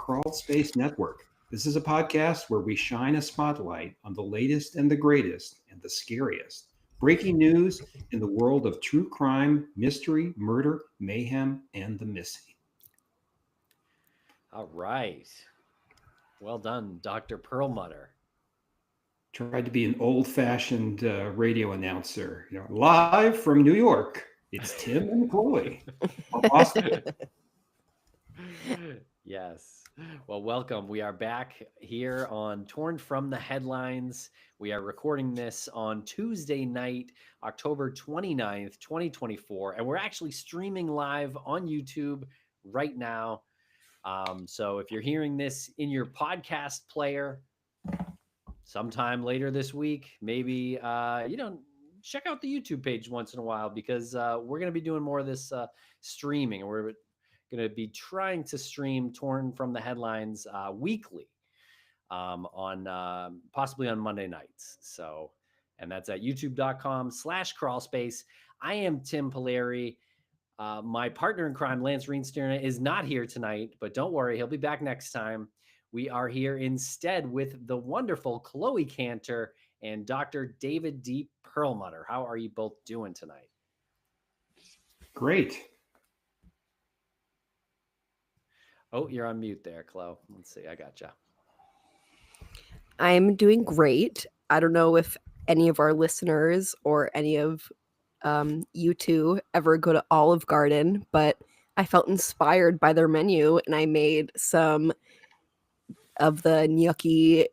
Crawl Space Network. This is a podcast where we shine a spotlight on the latest and the greatest and the scariest breaking news in the world of true crime, mystery, murder, mayhem, and the missing. All right. Well done, Dr. Perlmutter. Tried to be an old-fashioned radio announcer. Live from New York, it's Tim and Chloe. Awesome. Yes. Well, welcome. We are back here on Torn from the Headlines. We are recording this on Tuesday night, October 29th, 2024, and we're actually streaming live on YouTube right now. So if you're hearing this in your podcast player sometime later this week, maybe, check out the YouTube page once in a while, because we're going to be doing more of this streaming, and we're going to be trying to stream Torn from the Headlines weekly on possibly on Monday nights. So, and that's at youtube.com/crawlspace. I am Tim Polari. My partner in crime, Lance Reenstierna, is not here tonight, but don't worry, he'll be back next time. We are here instead with the wonderful Chloe Cantor and Dr. David D. Perlmutter. How are you both doing tonight? Great. Oh, you're on mute there, Chloe. Let's see. I gotcha. I'm doing great. I don't know if any of our listeners or any of you two ever go to Olive Garden, but I felt inspired by their menu, and I made some of the gnocchi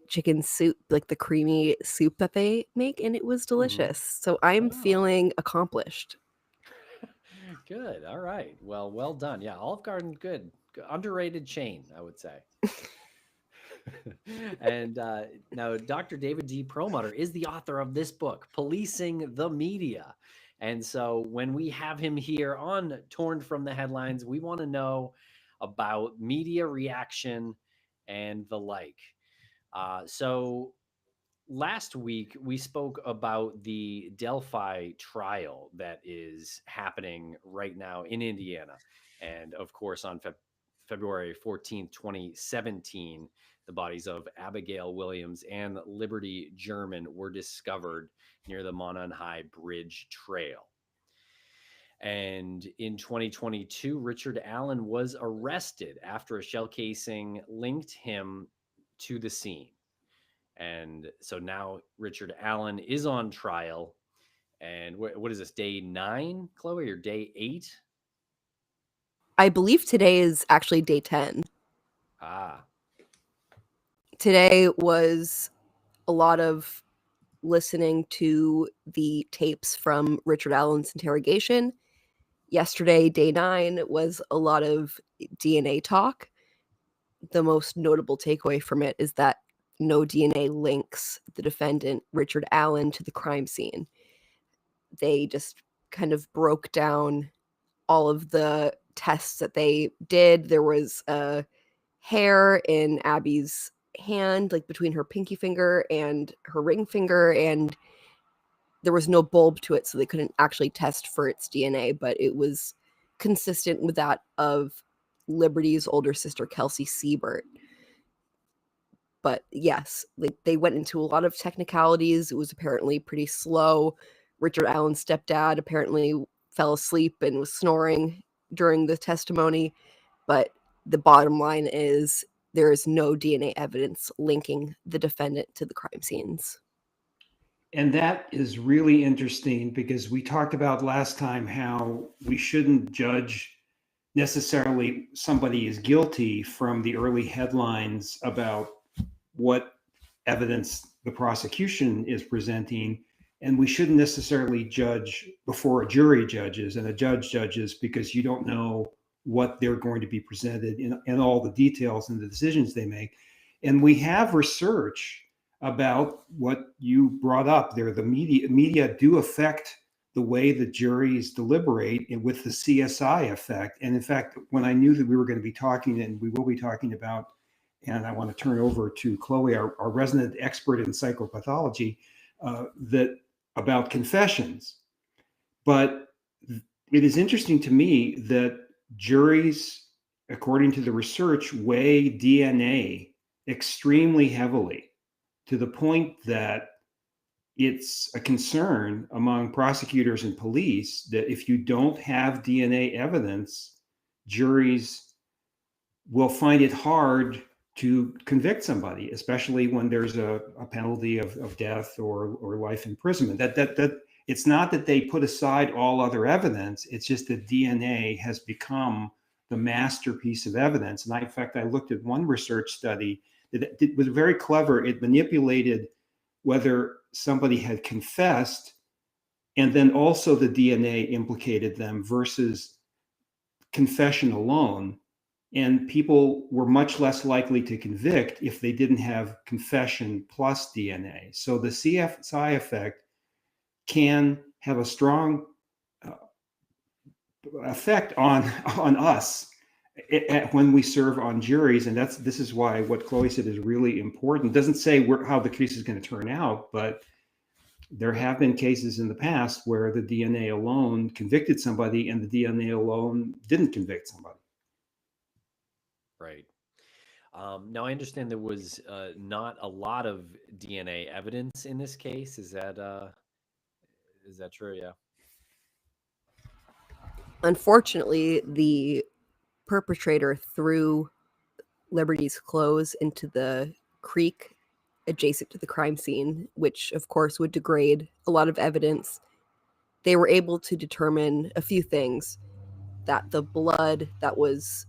chicken soup, like the creamy soup that they make, and it was delicious. So I'm feeling accomplished. Good. All right. Well done. Yeah, Olive Garden, good. Underrated chain, I would say. And now Dr. David D. Perlmutter is the author of this book, Policing the Media. And so when we have him here on Torn from the Headlines, we want to know about media reaction and the like. So last week, we spoke about the Delphi trial that is happening right now in Indiana. And of course, on February 14th, 2017, the bodies of Abigail Williams and Liberty German were discovered near the Monon High Bridge Trail. And in 2022, Richard Allen was arrested after a shell casing linked him to the scene. And so now Richard Allen is on trial. And what is this, day 9, Chloe, or day 8? I believe today is actually day 10. Today was a lot of listening to the tapes from Richard Allen's interrogation. Yesterday, day 9, was a lot of DNA talk. The most notable takeaway from it is that no DNA links the defendant, Richard Allen, to the crime scene. They just kind of broke down all of the tests that they did. There was hair in Abby's hand, like between her pinky finger and her ring finger, and there was no bulb to it, so they couldn't actually test for its DNA, but it was consistent with that of Liberty's older sister, Kelsey Siebert. But yes, like they went into a lot of technicalities. It was apparently pretty slow. Richard Allen's stepdad apparently fell asleep and was snoring during the testimony, but the bottom line is there is no DNA evidence linking the defendant to the crime scenes. And that is really interesting, because we talked about last time how we shouldn't judge necessarily somebody is guilty from the early headlines about what evidence the prosecution is presenting. And we shouldn't necessarily judge before a jury judges and a judge judges, because you don't know what they're going to be presented in all the details and the decisions they make. And we have research about what you brought up there. The media do affect the way the juries deliberate, and with the CSI effect. And in fact, when I knew that we were going to be talking, and we will be talking about, and I want to turn over to Chloe, our resident expert in psychopathology, that about confessions. But it is interesting to me that juries according to the research, weigh DNA extremely heavily to the point that it's a concern among prosecutors and police that if you don't have DNA evidence, juries will find it hard to convict somebody, especially when there's a penalty of death or life imprisonment. That it's not that they put aside all other evidence. It's just that DNA has become the masterpiece of evidence. And in fact, I looked at one research study that it was very clever. It manipulated whether somebody had confessed, and then also the DNA implicated them versus confession alone. And people were much less likely to convict if they didn't have confession plus DNA. So the CSI effect can have a strong effect on us when we serve on juries. And this is why what Chloe said is really important. It doesn't say how the case is going to turn out, but there have been cases in the past where the DNA alone convicted somebody and the DNA alone didn't convict somebody. Right. Now I understand there was not a lot of DNA evidence in this case. Is that true? Yeah. Unfortunately, the perpetrator threw Liberty's clothes into the creek adjacent to the crime scene, which of course would degrade a lot of evidence. They were able to determine a few things: that the blood that was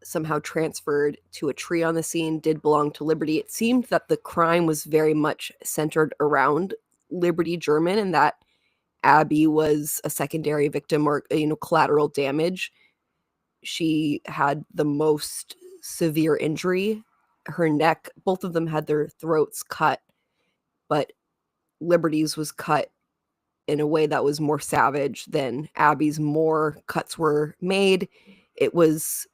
somehow transferred to a tree on the scene did belong to Liberty. It seemed that the crime was very much centered around Liberty German, and that Abby was a secondary victim, or collateral damage. She had the most severe injury. Her neck, both of them had their throats cut, but Liberty's was cut in a way that was more savage than Abby's. More cuts were made. It was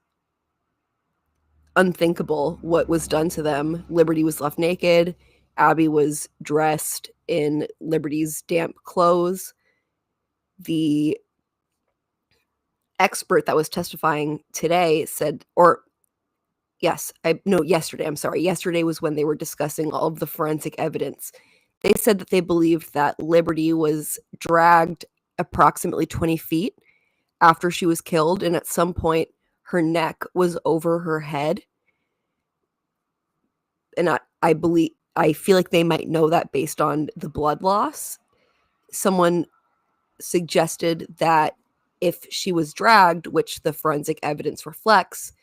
unthinkable what was done to them. Liberty was left naked. Abby was dressed in Liberty's damp clothes. The expert that was testifying today said, yesterday, I'm sorry. Yesterday was when they were discussing all of the forensic evidence. They said that they believed that Liberty was dragged approximately 20 feet after she was killed, and at some point her neck was over her head. And I feel like they might know that based on the blood loss. Someone suggested that if she was dragged, which the forensic evidence reflects,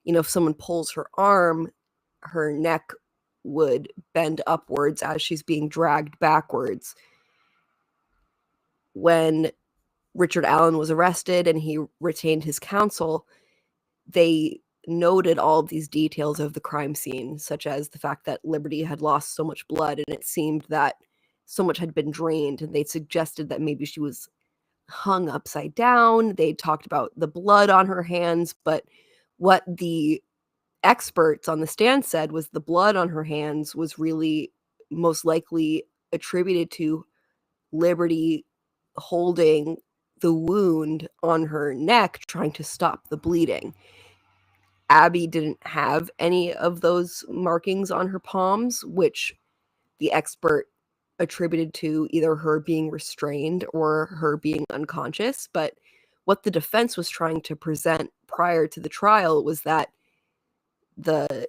if someone pulls her arm, her neck would bend upwards as she's being dragged backwards. When Richard Allen was arrested and he retained his counsel, they noted all of these details of the crime scene, such as the fact that Liberty had lost so much blood, and it seemed that so much had been drained, and they suggested that maybe she was hung upside down. They talked about the blood on her hands, but what the experts on the stand said was the blood on her hands was really most likely attributed to Liberty holding the wound on her neck, trying to stop the bleeding. Abby didn't have any of those markings on her palms, which the expert attributed to either her being restrained or her being unconscious. But what the defense was trying to present prior to the trial was that the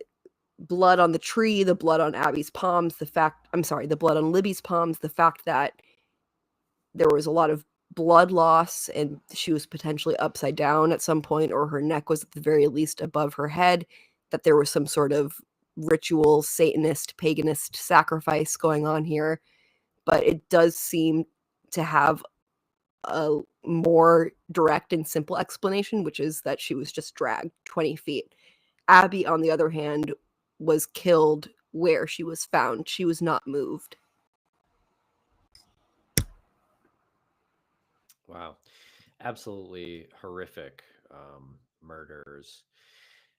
blood on the tree, the blood on Abby's palms, the blood on Libby's palms, the fact that there was a lot of blood loss and she was potentially upside down at some point, or her neck was at the very least above her head, that there was some sort of ritual Satanist, paganist sacrifice going on here. But it does seem to have a more direct and simple explanation, which is that she was just dragged 20 feet. Abby, on the other hand, was killed where she was found. She was not moved. Wow. Absolutely horrific murders.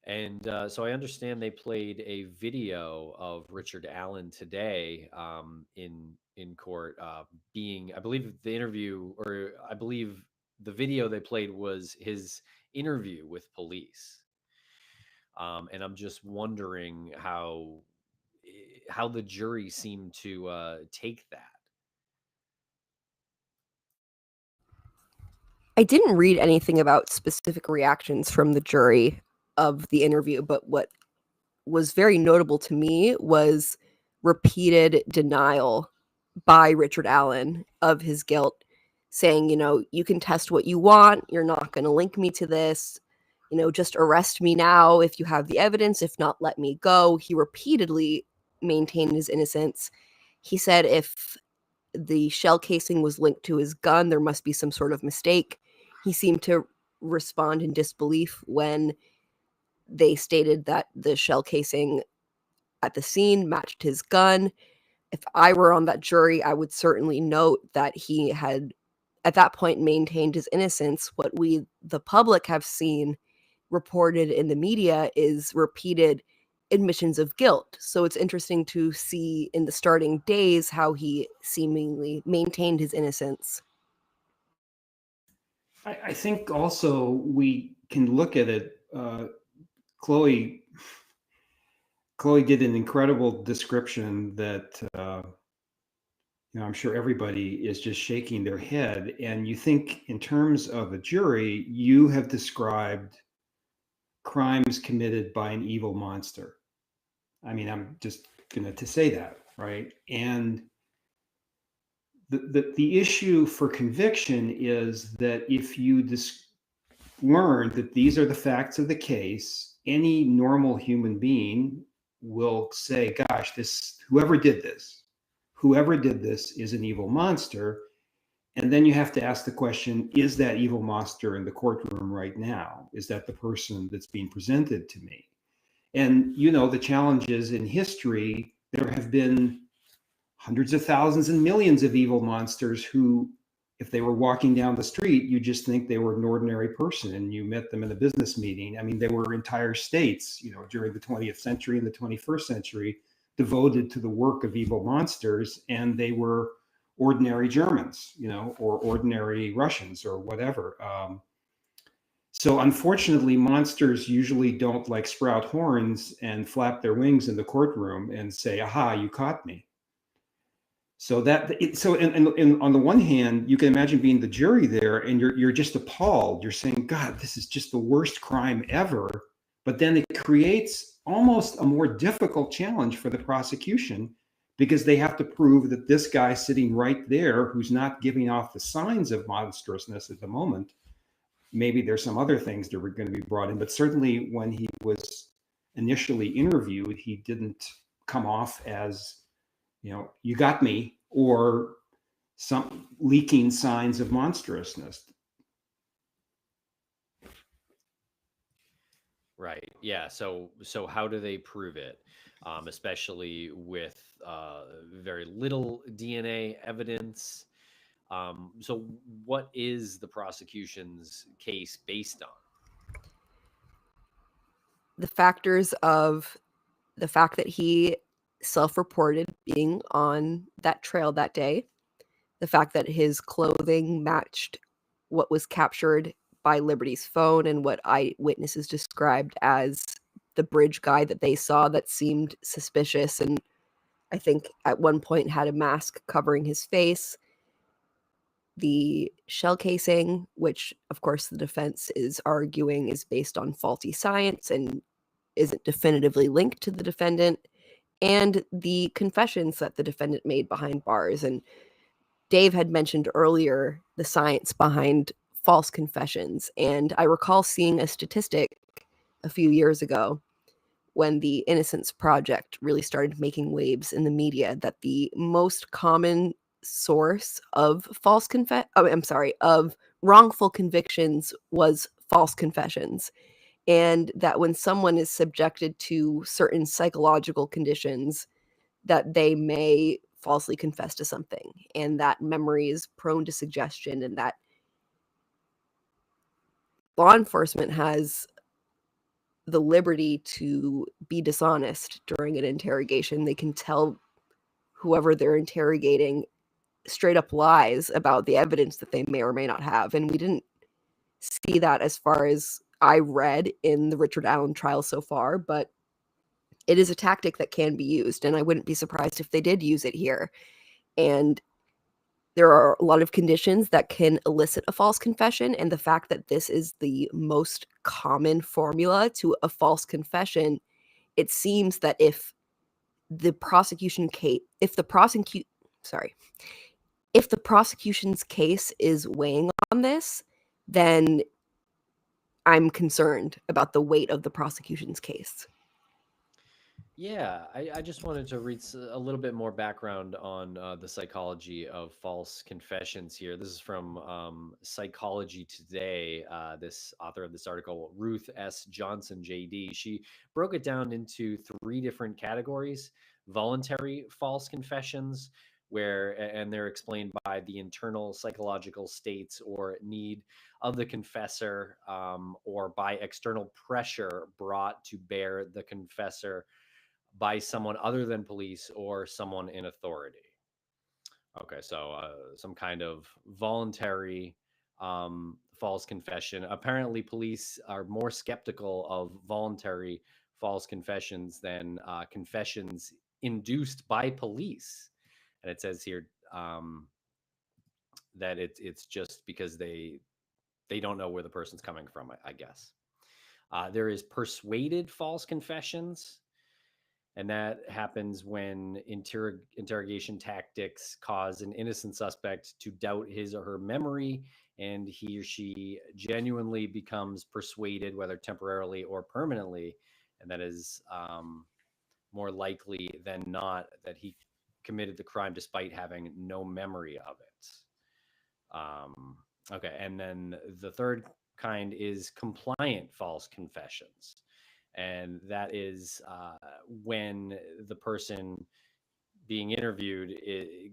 And so I understand they played a video of Richard Allen today in court, being, I believe the video they played was his interview with police. And I'm just wondering how the jury seemed to take that. I didn't read anything about specific reactions from the jury of the interview, but what was very notable to me was repeated denial by Richard Allen of his guilt, saying, you can test what you want. You're not going to link me to this. Just arrest me now if you have the evidence. If not, let me go. He repeatedly maintained his innocence. He said if the shell casing was linked to his gun, there must be some sort of mistake. He seemed to respond in disbelief when they stated that the shell casing at the scene matched his gun. If I were on that jury, I would certainly note that he had, at that point, maintained his innocence. What we, the public, have seen reported in the media is repeated admissions of guilt. So it's interesting to see in the starting days how he seemingly maintained his innocence. I think also we can look at it. Chloe did an incredible description that I'm sure everybody is just shaking their head. And you think in terms of a jury, you have described crimes committed by an evil monster. I mean, I'm just going to say that, right? And the issue for conviction is that if you learn that these are the facts of the case, any normal human being will say, gosh, whoever did this is an evil monster. And then you have to ask the question, is that evil monster in the courtroom right now? Is that the person that's being presented to me? And, the challenge is in history, there have been hundreds of thousands and millions of evil monsters who, if they were walking down the street, you just think they were an ordinary person and you met them in a business meeting. I mean, there were entire states, during the 20th century and the 21st century devoted to the work of evil monsters, and they were ordinary Germans, or ordinary Russians or whatever. So unfortunately, monsters usually don't sprout horns and flap their wings in the courtroom and say, aha, you caught me. So and on the one hand, you can imagine being the jury there and you're just appalled. You're saying, God, this is just the worst crime ever. But then it creates almost a more difficult challenge for the prosecution because they have to prove that this guy sitting right there, who's not giving off the signs of monstrousness at the moment, maybe there's some other things that were going to be brought in, but certainly when he was initially interviewed, he didn't come off as, you got me, or some leaking signs of monstrousness. Right. Yeah. So how do they prove it? Especially with very little DNA evidence. So what is the prosecution's case based on? The factors of the fact that he self-reported being on that trail that day, the fact that his clothing matched what was captured by Liberty's phone and what eyewitnesses described as the bridge guy that they saw that seemed suspicious and I think at one point had a mask covering his face. The shell casing, which of course the defense is arguing is based on faulty science and isn't definitively linked to the defendant, and the confessions that the defendant made behind bars. And Dave had mentioned earlier the science behind false confessions. And I recall seeing a statistic a few years ago when the Innocence Project really started making waves in the media that the most common source of of wrongful convictions was false confessions. And that when someone is subjected to certain psychological conditions, that they may falsely confess to something, and that memory is prone to suggestion, and that law enforcement has the liberty to be dishonest during an interrogation. They can tell whoever they're interrogating straight up lies about the evidence that they may or may not have. And we didn't see that as far as I read in the Richard Allen trial so far, but it is a tactic that can be used, and I wouldn't be surprised if they did use it here. And there are a lot of conditions that can elicit a false confession, and the fact that this is the most common formula to a false confession, it seems that if the prosecution's case is weighing on this, then I'm concerned about the weight of the prosecution's case. Yeah, I just wanted to read a little bit more background on the psychology of false confessions here. This is from Psychology Today. This author of this article, Ruth S. Johnson, JD, she broke it down into 3 different categories: voluntary false confessions, and they're explained by the internal psychological states or need of the confessor, or by external pressure brought to bear the confessor by someone other than police or someone in authority. Okay, so some kind of voluntary false confession. Apparently, police are more skeptical of voluntary false confessions than confessions induced by police. And it says here that it's just because they don't know where the person's coming from, I guess. There is persuaded false confessions. And that happens when interrogation tactics cause an innocent suspect to doubt his or her memory, and he or she genuinely becomes persuaded, whether temporarily or permanently, and that is more likely than not that he committed the crime despite having no memory of it. Okay, and then the third kind is compliant false confessions. And that is when the person being interviewed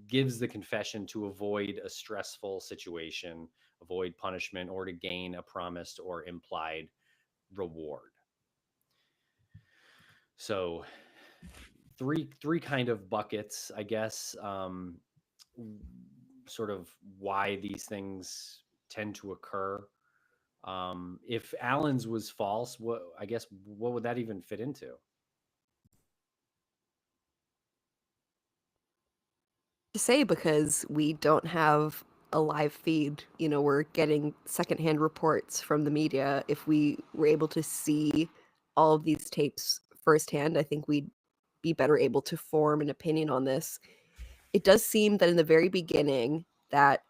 gives the confession to avoid a stressful situation, avoid punishment, or to gain a promised or implied reward. So three kind of buckets, I guess, sort of why these things tend to occur. If Allen's was false, what would that even fit into? To say, because we don't have a live feed, we're getting secondhand reports from the media. If we were able to see all of these tapes firsthand, I think we'd be better able to form an opinion on this. It does seem that in the very beginning that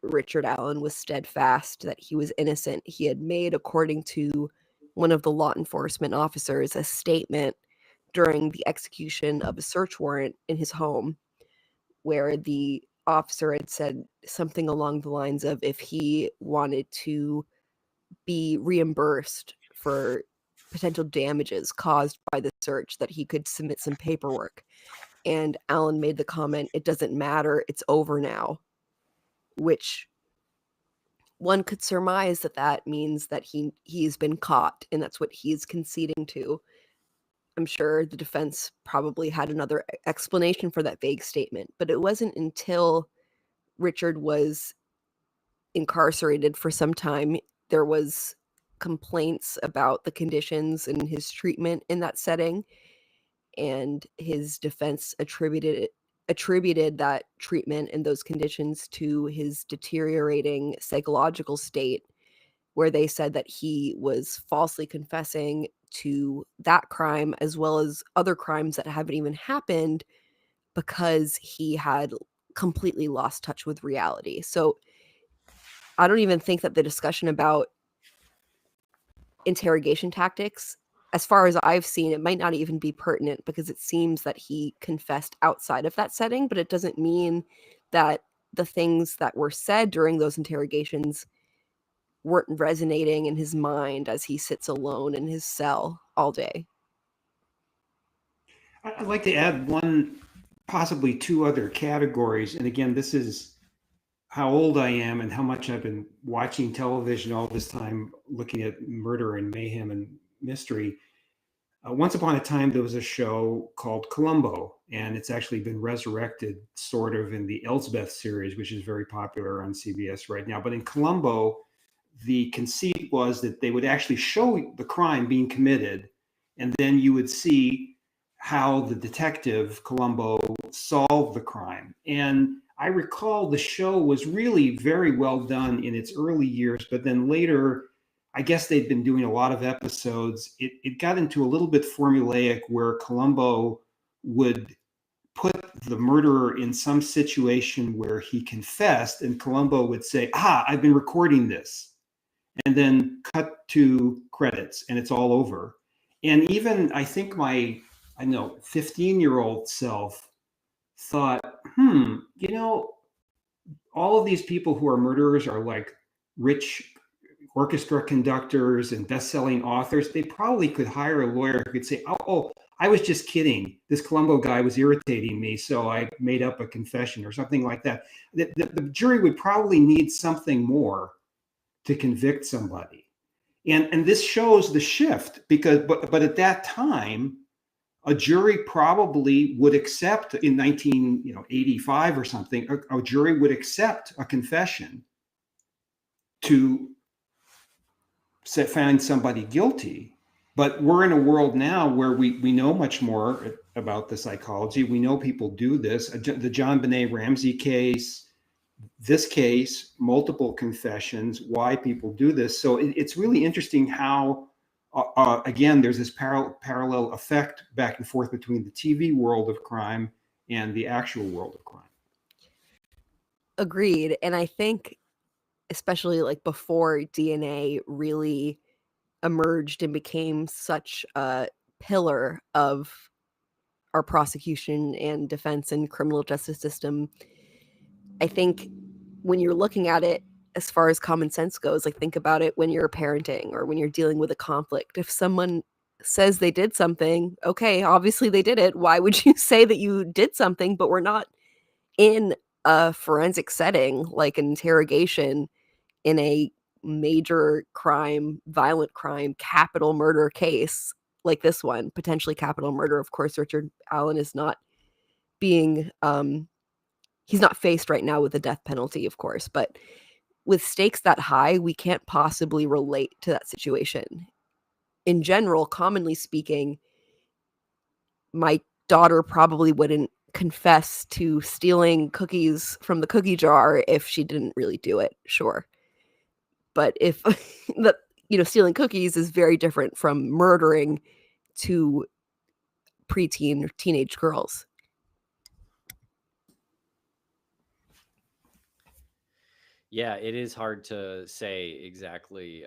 Richard Allen was steadfast that he was innocent. He had made, according to one of the law enforcement officers, a statement during the execution of a search warrant in his home, where the officer had said something along the lines of, if he wanted to be reimbursed for potential damages caused by the search, that he could submit some paperwork. And Allen made the comment, "It doesn't matter, it's over now," which one could surmise that means that he's been caught, and that's what he's conceding to. I'm sure the defense probably had another explanation for that vague statement, but it wasn't until Richard was incarcerated for some time, there was complaints about the conditions and his treatment in that setting, and his defense attributed that treatment and those conditions to his deteriorating psychological state, where they said that he was falsely confessing to that crime as well as other crimes that haven't even happened because he had completely lost touch with reality. So I don't even think that the discussion about interrogation tactics, as far as I've seen, it might not even be pertinent, because it seems that he confessed outside of that setting, but it doesn't mean that the things that were said during those interrogations weren't resonating in his mind as he sits alone in his cell all day. I'd like to add possibly 2 other categories. And again, this is how old I am and how much I've been watching television all this time, looking at murder and mayhem and mystery. Once upon a time, there was a show called Columbo, and it's actually been resurrected sort of in the Elsbeth series, which is very popular on CBS right now. But in Columbo, the conceit was that they would actually show the crime being committed, and then you would see how the detective Columbo solved the crime. And I recall the show was really very well done in its early years, but then later, I guess they'd been doing a lot of episodes. It got into a little bit formulaic, where Columbo would put the murderer in some situation where he confessed, and Columbo would say, I've been recording this, and then cut to credits, and it's all over. And even I think my 15-year-old self thought, all of these people who are murderers are like rich orchestra conductors and best-selling authors. They probably could hire a lawyer who could say, oh, I was just kidding. This Columbo guy was irritating me, so I made up a confession or something like that. The jury would probably need something more to convict somebody. And this shows the shift, because but at that time, a jury probably would accept, in 1985 or something, a jury would accept a confession to find somebody guilty. But we're in a world now where we know much more about the psychology. We know people do this. The John Benet Ramsey case, this case, multiple confessions, why people do this. So it's really interesting how, again, there's this parallel effect back and forth between the TV world of crime and the actual world of crime. Agreed. And I think, especially like before DNA really emerged and became such a pillar of our prosecution and defense and criminal justice system, I think when you're looking at it as far as common sense goes, like think about it when you're parenting or when you're dealing with a conflict. If someone says they did something, okay, obviously they did it. Why would you say that you did something? But we're not in a forensic setting like an interrogation in a major crime, violent crime, capital murder case like this one, potentially capital murder. Of course, Richard Allen is not being, he's not faced right now with the death penalty, of course, but with stakes that high, we can't possibly relate to that situation. In general, commonly speaking, my daughter probably wouldn't confess to stealing cookies from the cookie jar if she didn't really do it, sure. But if stealing cookies is very different from murdering two preteen or teenage girls. Yeah, it is hard to say exactly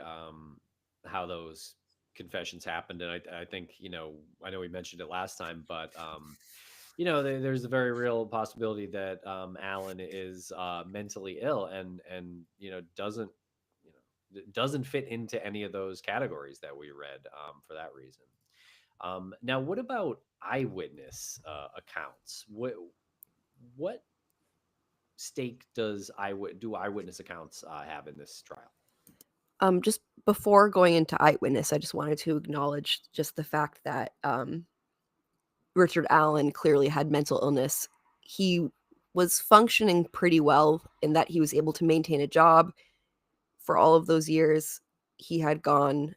how those confessions happened, and I think I know we mentioned it last time, but there's a very real possibility that Alan is mentally ill and doesn't fit into any of those categories that we read for that reason. Now, what about eyewitness accounts? What stake do eyewitness accounts have in this trial? Just before going into eyewitness, I just wanted to acknowledge just the fact that Richard Allen clearly had mental illness. He was functioning pretty well in that he was able to maintain a job for all of those years. He had gone,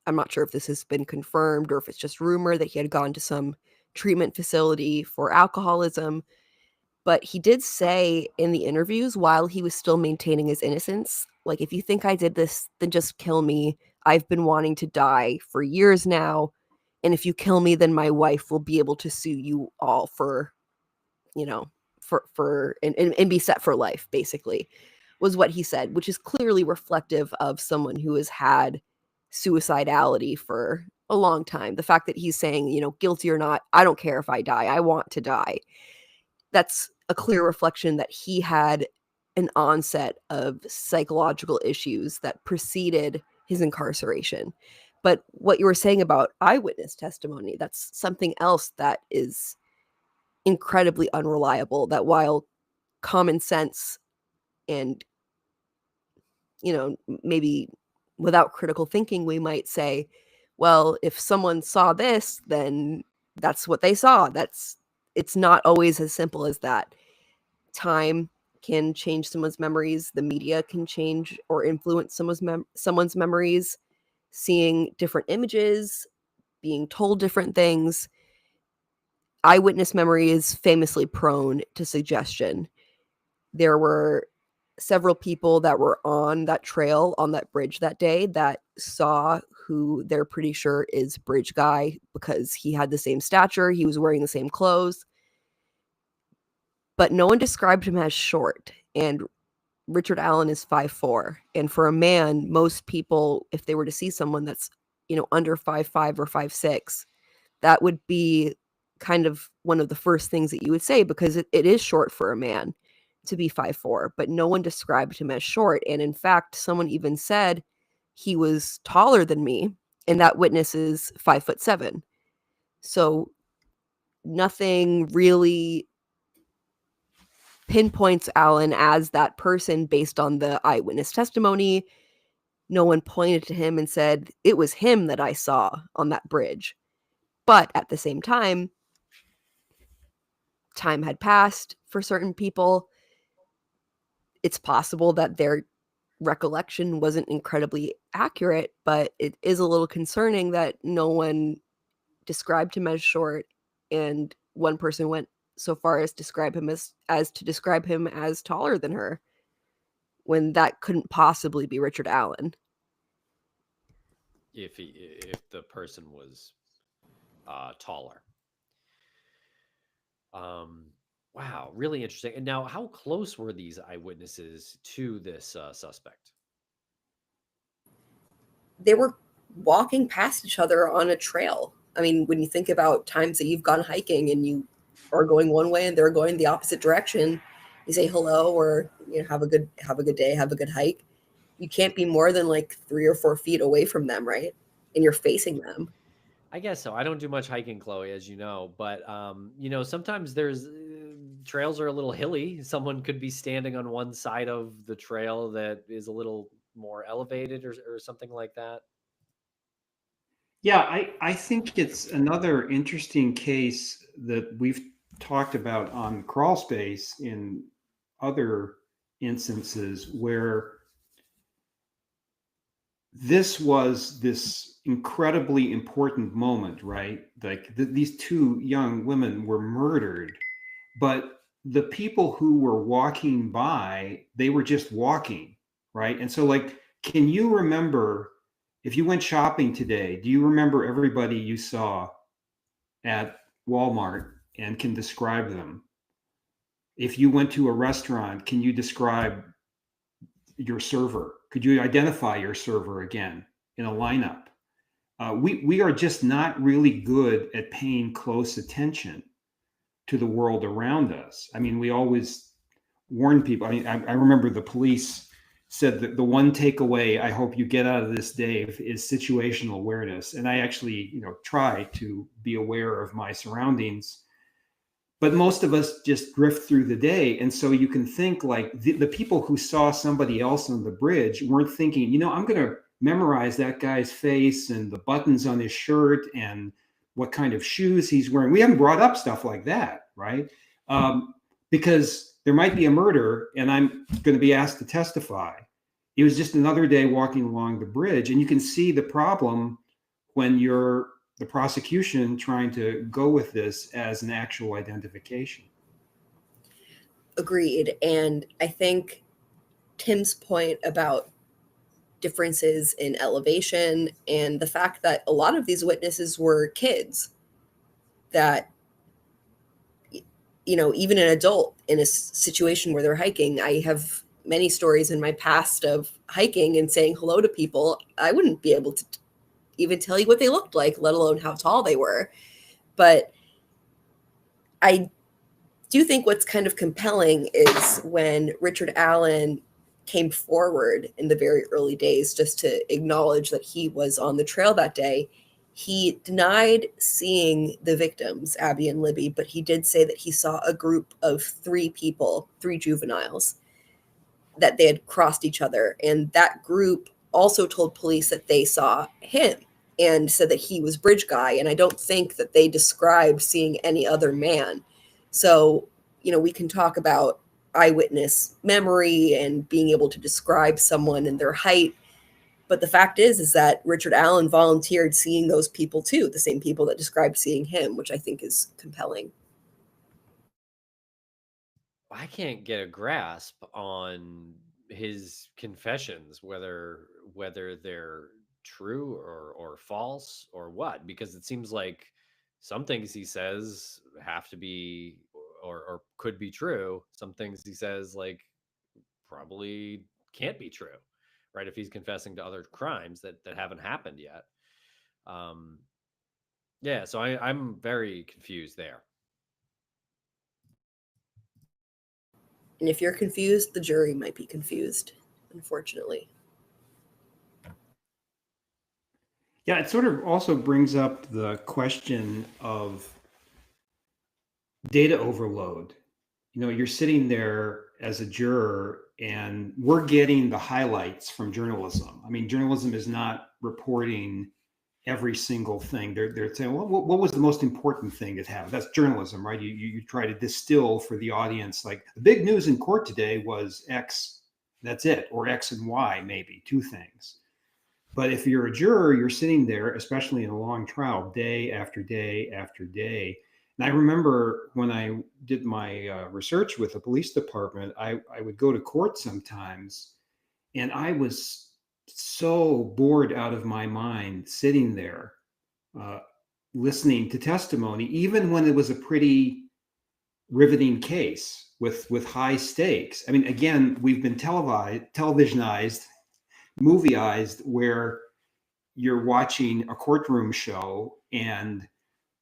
I'm not sure if this has been confirmed or if it's just rumor, that he had gone to some treatment facility for alcoholism. But he did say in the interviews, while he was still maintaining his innocence, like, if you think I did this, then just kill me. I've been wanting to die for years now. And if you kill me, then my wife will be able to sue you all for and be set for life, basically, was what he said, which is clearly reflective of someone who has had suicidality for a long time. The fact that he's saying, guilty or not, I don't care if I die. I want to die. That's a clear reflection that he had an onset of psychological issues that preceded his incarceration. But what you were saying about eyewitness testimony, that's something else that is incredibly unreliable, that while common sense and, maybe without critical thinking, we might say, well, if someone saw this, then that's what they saw. It's not always as simple as that. Time can change someone's memories. The media can change or influence someone's memories. Seeing different images, being told different things. Eyewitness memory is famously prone to suggestion. There were several people that were on that trail, on that bridge that day, that saw who they're pretty sure is Bridge Guy because he had the same stature, he was wearing the same clothes. But no one described him as short. And Richard Allen is 5'4". And for a man, most people, if they were to see someone that's, under 5'5" or 5'6", that would be kind of one of the first things that you would say, because it is short for a man to be 5'4", but no one described him as short. And in fact, someone even said he was taller than me, and that witness is 5'7". So nothing really pinpoints Allen as that person based on the eyewitness testimony. No one pointed to him and said, it was him that I saw on that bridge. But at the same time had passed for certain people. It's possible that their recollection wasn't incredibly accurate, but it is a little concerning that no one described him as short, and one person went so far as describe him as to describe him as taller than her, when that couldn't possibly be Richard Allen. If the person was taller. Wow, really interesting. And now, how close were these eyewitnesses to this suspect? They were walking past each other on a trail. I mean, when you think about times that you've gone hiking and you are going one way and they're going the opposite direction, you say hello, or have a good day, have a good hike. You can't be more than like 3 or 4 feet away from them, right? And you're facing them. I guess so. I don't do much hiking, Chloe, as you know, but sometimes there's trails are a little hilly. Someone could be standing on one side of the trail that is a little more elevated or something like that. Yeah, I think it's another interesting case that we've talked about on Crawl Space in other instances where this was this incredibly important moment, right? Like these two young women were murdered, but the people who were walking by, they were just walking, right? And so, like, can you remember if you went shopping today, do you remember everybody you saw at Walmart and can describe them? If you went to a restaurant, can you describe your server? Could you identify your server again in a lineup? We are just not really good at paying close attention to the world around us. I mean, we always warn people. I mean, I remember the police said that the one takeaway I hope you get out of this, Dave, is situational awareness. And I actually, try to be aware of my surroundings. But most of us just drift through the day. And so you can think like the people who saw somebody else on the bridge weren't thinking, I'm going to memorize that guy's face and the buttons on his shirt and what kind of shoes he's wearing. We haven't brought up stuff like that, right? Because there might be a murder and I'm going to be asked to testify. It was just another day walking along the bridge. And you can see the problem when you're the prosecution trying to go with this as an actual identification. Agreed. And I think Tim's point about differences in elevation and the fact that a lot of these witnesses were kids, that, even an adult in a situation where they're hiking, I have many stories in my past of hiking and saying hello to people. I wouldn't be able to even tell you what they looked like, let alone how tall they were. But I do think what's kind of compelling is when Richard Allen came forward in the very early days just to acknowledge that he was on the trail that day. He denied seeing the victims, Abby and Libby, but he did say that he saw a group of 3 people, 3 juveniles, that they had crossed each other. And that group also told police that they saw him and said that he was Bridge Guy. And I don't think that they described seeing any other man. So, we can talk about eyewitness memory and being able to describe someone and their height. But the fact is that Richard Allen volunteered seeing those people too, the same people that described seeing him, which I think is compelling. I can't get a grasp on his confessions, whether they're true or false or what, because it seems like some things he says have to be or could be true. Some things he says like probably can't be true, right? If he's confessing to other crimes that haven't happened yet. Um, yeah, so I'm very confused there. And if you're confused, the jury might be confused, unfortunately. Yeah, it sort of also brings up the question of data overload. You know, you're sitting there as a juror and we're getting the highlights from journalism. I mean, journalism is not reporting every single thing. They're saying, well, what was the most important thing that happened? That's journalism, right? You try to distill for the audience, like the big news in court today was X, that's it, or X and Y, maybe two things. But if you're a juror, you're sitting there, especially in a long trial, day after day after day. And I remember when I did my research with the police department, I would go to court sometimes, and I was so bored out of my mind sitting there uh, listening to testimony, even when it was a pretty riveting case with high stakes. I mean, again, we've been televisionized, movieized, where you're watching a courtroom show and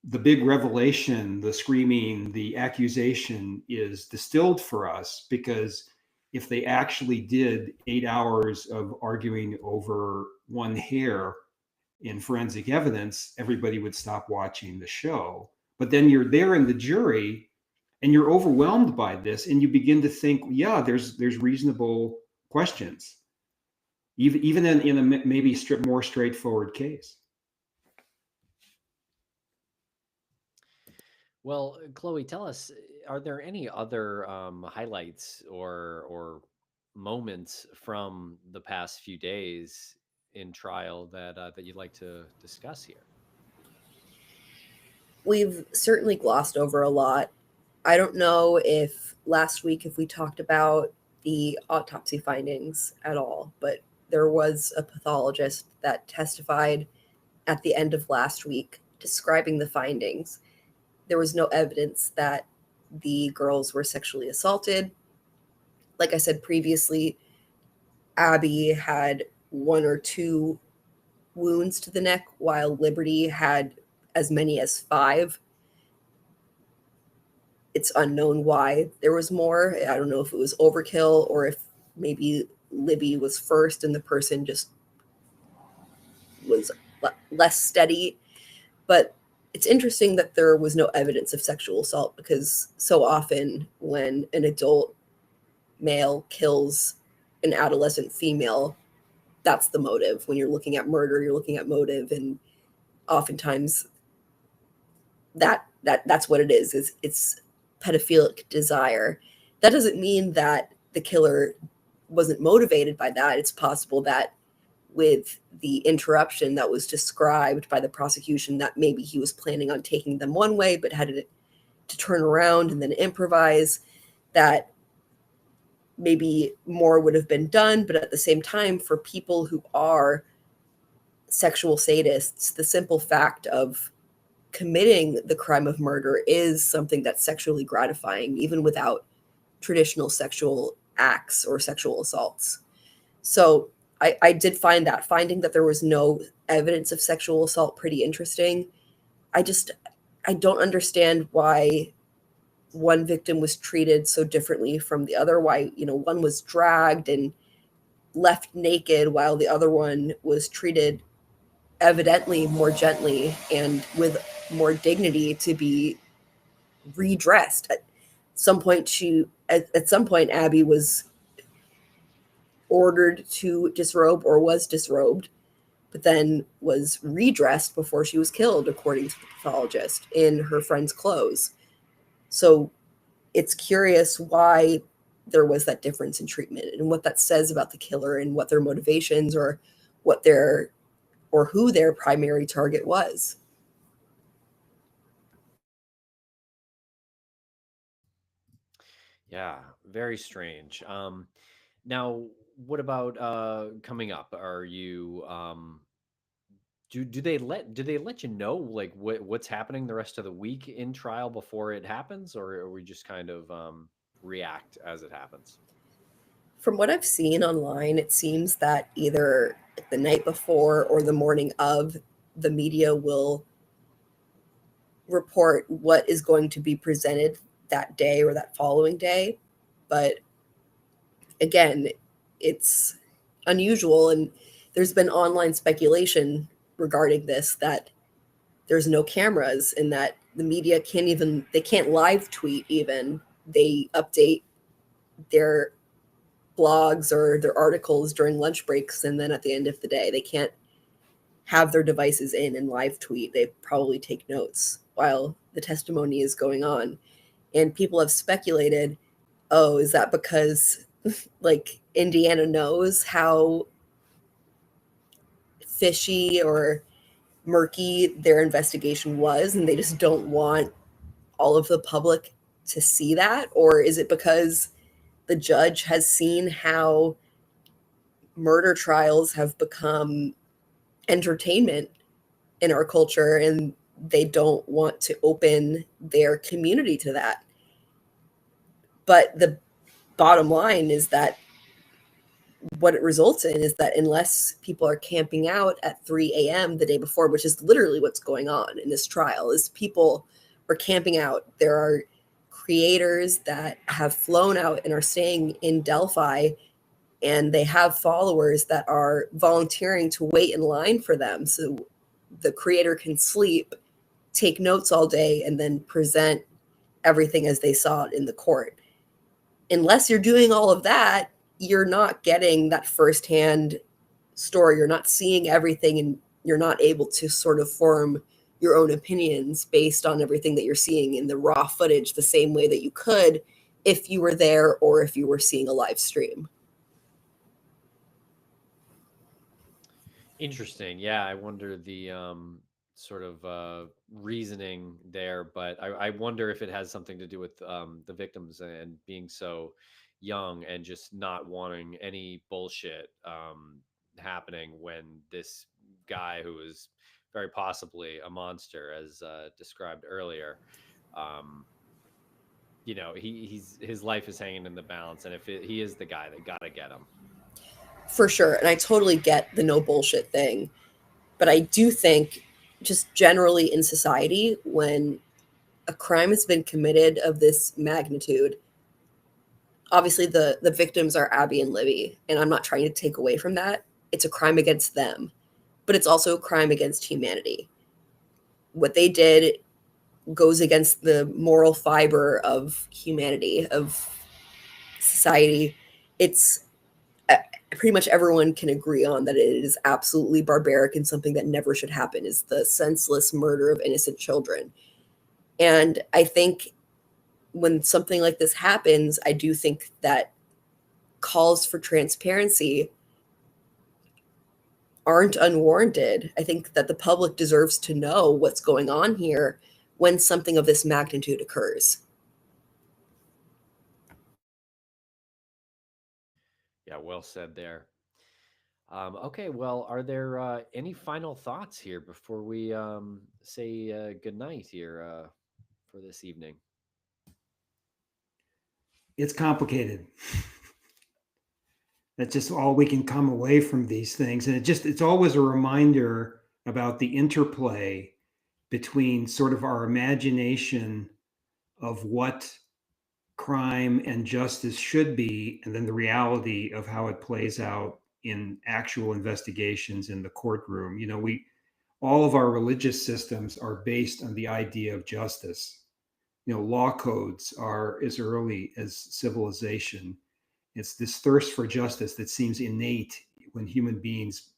the big revelation, the screaming, the accusation is distilled for us, because if they actually did 8 hours of arguing over one hair in forensic evidence, everybody would stop watching the show. But then you're there in the jury and you're overwhelmed by this, and you begin to think, yeah, there's reasonable questions, even in a maybe more straightforward case. Well, Chloe, tell us, are there any other highlights or moments from the past few days in trial that you'd like to discuss here? We've certainly glossed over a lot. I don't know if last week if we talked about the autopsy findings at all, but there was a pathologist that testified at the end of last week describing the findings. There was no evidence that the girls were sexually assaulted. Like I said previously, Abby had 1 or 2 wounds to the neck, while Liberty had as many as 5. It's unknown why there was more. I don't know if it was overkill or if maybe Libby was first and the person just was less steady. But it's interesting that there was no evidence of sexual assault, because so often when an adult male kills an adolescent female, that's the motive. When you're looking at murder, you're looking at motive, and oftentimes that's what it is. It's pedophilic desire. That doesn't mean that the killer wasn't motivated by that. It's possible that with the interruption that was described by the prosecution, that maybe he was planning on taking them one way but had to turn around and then improvise, that maybe more would have been done. But at the same time, for people who are sexual sadists, the simple fact of committing the crime of murder is something that's sexually gratifying, even without traditional sexual acts or sexual assaults. So I did find that finding that there was no evidence of sexual assault pretty interesting. I don't understand why one victim was treated so differently from the other. Why, one was dragged and left naked while the other one was treated evidently more gently and with more dignity to be redressed. At some point, Abby was ordered to disrobe or was disrobed, but then was redressed before she was killed, according to the pathologist, in her friend's clothes. So it's curious why there was that difference in treatment, and what that says about the killer and what their motivations or what their or who their primary target was. Yeah, very strange. Now, what about coming up? Are you do they let you know like what's happening the rest of the week in trial before it happens, or are we just kind of react as it happens? From what I've seen online, it seems that either the night before or the morning of, the media will report what is going to be presented that day or that following day. But again, it's unusual, and there's been online speculation regarding this that there's no cameras and that the media they can't live tweet even. They update their blogs or their articles during lunch breaks, and then at the end of the day they can't have their devices in and live tweet. They probably take notes while the testimony is going on. And people have speculated, oh, is that because like Indiana knows how fishy or murky their investigation was and they just don't want all of the public to see that? Or is it because the judge has seen how murder trials have become entertainment in our culture and they don't want to open their community to that? But the bottom line is that what it results in is that unless people are camping out at 3 a.m. the day before, which is literally what's going on in this trial, is people are camping out. There are creators that have flown out and are staying in Delphi, and they have followers that are volunteering to wait in line for them so the creator can sleep, take notes all day, and then present everything as they saw it in the court. Unless you're doing all of that, you're not getting that firsthand story. You're not seeing everything, and you're not able to sort of form your own opinions based on everything that you're seeing in the raw footage the same way that you could if you were there or if you were seeing a live stream. Interesting. Yeah, I wonder the sort of reasoning there, but I wonder if it has something to do with the victims and being so young and just not wanting any bullshit happening when this guy who is very possibly a monster, as described earlier, um, his life is hanging in the balance, and if he is the guy, they gotta get him. For sure. And I totally get the no bullshit thing. But I do think, just generally in society, when a crime has been committed of this magnitude, obviously the victims are Abby and Libby, and I'm not trying to take away from that. It's a crime against them, but it's also a crime against humanity. What they did goes against the moral fiber of humanity, of society. It's pretty much everyone can agree on that it is absolutely barbaric and something that never should happen, is the senseless murder of innocent children. And I think when something like this happens, I do think that calls for transparency aren't unwarranted. I think that the public deserves to know what's going on here when something of this magnitude occurs. Yeah, well said there. Okay, well, are there any final thoughts here before we say good night here for this evening? It's complicated. That's just all we can come away from these things. And it's always a reminder about the interplay between sort of our imagination of what crime and justice should be, and then the reality of how it plays out in actual investigations in the courtroom. All of our religious systems are based on the idea of justice. Law codes are as early as civilization. It's this thirst for justice that seems innate when human beings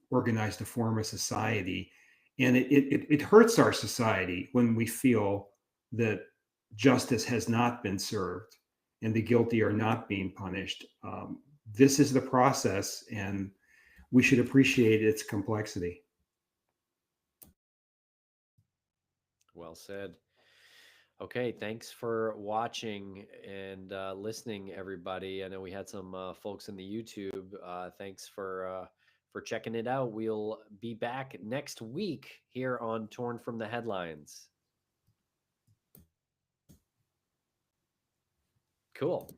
organize to form a society. And it hurts our society when we feel that justice has not been served. and the guilty are not being punished. This is the process, and we should appreciate its complexity. Well said. Okay, thanks for watching and listening, everybody. I know we had some folks in the YouTube. Thanks for checking it out. We'll be back next week here on Torn from the Headlines. Cool.